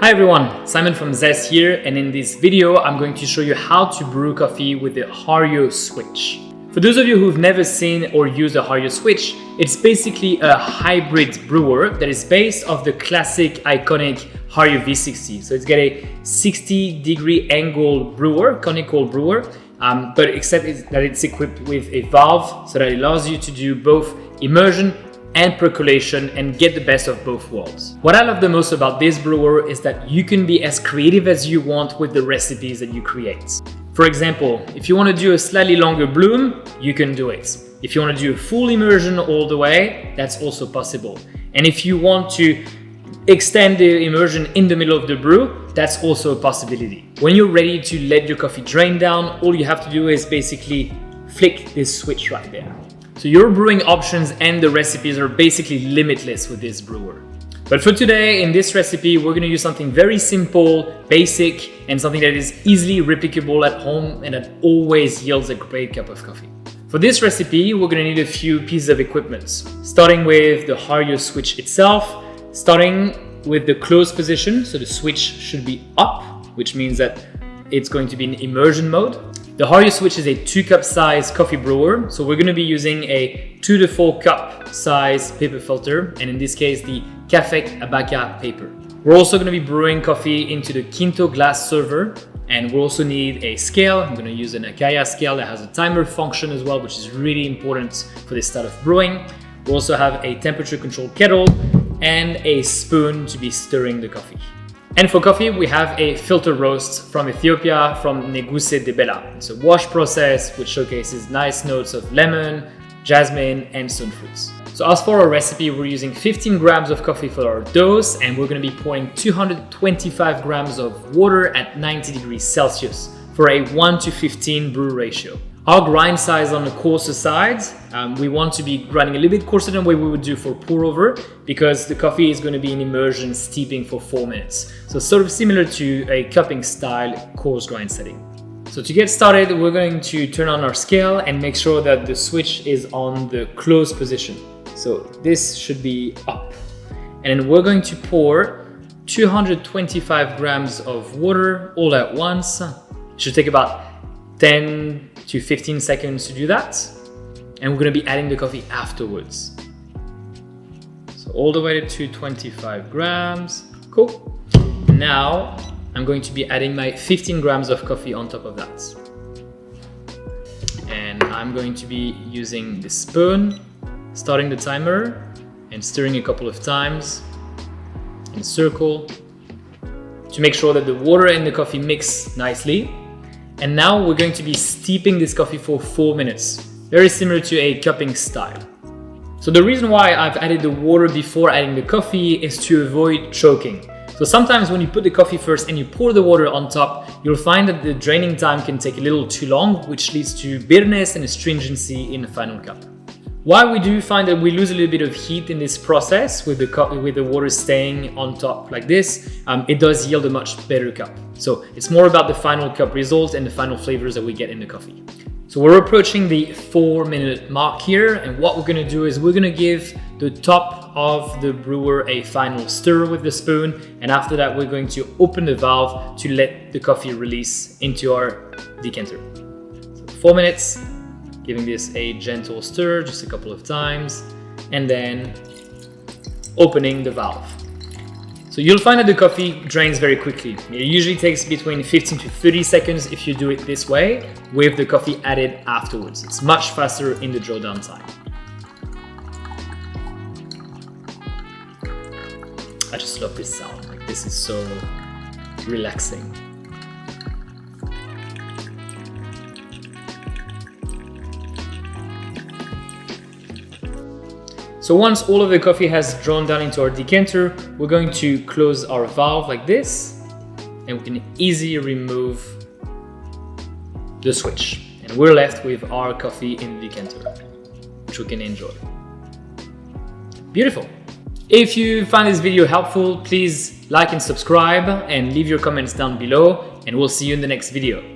Hi everyone, Simon from Zest here, and in this video I'm going to show you how to brew coffee with the Hario Switch. For those of you who've never seen or used a Hario Switch, it's basically a hybrid brewer that is based off the classic iconic Hario V60. So it's got a 60-degree angle brewer, conical brewer, but except that it's equipped with a valve so that it allows you to do both immersion and percolation and get the best of both worlds. What I love the most about this brewer is that you can be as creative as you want with the recipes that you create. For example, if you want to do a slightly longer bloom, you can do it. If you want to do a full immersion all the way, that's also possible. And if you want to extend the immersion in the middle of the brew, that's also a possibility. When you're ready to let your coffee drain down, all you have to do is basically flick this switch right there. So your brewing options and the recipes are basically limitless with this brewer. But for today, in this recipe, we're gonna use something very simple, basic, and something that is easily replicable at home and that always yields a great cup of coffee. For this recipe, we're gonna need a few pieces of equipment, starting with the Hario Switch itself, starting with the closed position. So the switch should be up, which means that it's going to be in immersion mode. The Hario Switch is a 2-cup size coffee brewer, so we're going to be using a 2 to 4 cup size paper filter, and in this case the Café Abaca paper. We're also going to be brewing coffee into the Quinto glass server, and we also need a scale. I'm going to use an Akaya scale that has a timer function as well, which is really important for this style of brewing. We also have a temperature controlled kettle and a spoon to be stirring the coffee. And for coffee, we have a filter roast from Ethiopia from Neguse de Bella. It's a wash process which showcases nice notes of lemon, jasmine, and stone fruits. So as for our recipe, we're using 15 grams of coffee for our dose, and we're going to be pouring 225 grams of water at 90 degrees Celsius for a 1:15 brew ratio. Our grind size on the coarser side, we want to be grinding a little bit coarser than what we would do for pour over, because the coffee is going to be in immersion steeping for 4 minutes. So sort of similar to a cupping style coarse grind setting. So to get started, we're going to turn on our scale and make sure that the switch is on the closed position. So this should be up. And then we're going to pour 225 grams of water all at once. It should take about 10 to 15 seconds to do that, and we're going to be adding the coffee afterwards. So all the way to 225 grams. Cool. Now I'm going to be adding my 15 grams of coffee on top of that, and I'm going to be using the spoon, starting the timer and stirring a couple of times in a circle to make sure that the water and the coffee mix nicely. And now we're going to be steeping this coffee for 4 minutes, very similar to a cupping style. So the reason why I've added the water before adding the coffee is to avoid choking. So sometimes when you put the coffee first and you pour the water on top, you'll find that the draining time can take a little too long, which leads to bitterness and astringency in the final cup. While we do find that we lose a little bit of heat in this process with the water staying on top like this, it does yield a much better cup. So it's more about the final cup result and the final flavors that we get in the coffee. So we're approaching the 4-minute mark here, and what we're going to do is we're going to give the top of the brewer a final stir with the spoon, and after that we're going to open the valve to let the coffee release into our decanter. So 4 minutes. Giving this a gentle stir, just a couple of times, and then opening the valve. So you'll find that the coffee drains very quickly. It usually takes between 15 to 30 seconds if you do it this way, with the coffee added afterwards. It's much faster in the drawdown time. I just love this sound. Like, this is so relaxing. So once all of the coffee has drawn down into our decanter, we're going to close our valve like this, and we can easily remove the switch. And we're left with our coffee in the decanter, which we can enjoy. Beautiful. If you find this video helpful, please like and subscribe and leave your comments down below, and we'll see you in the next video.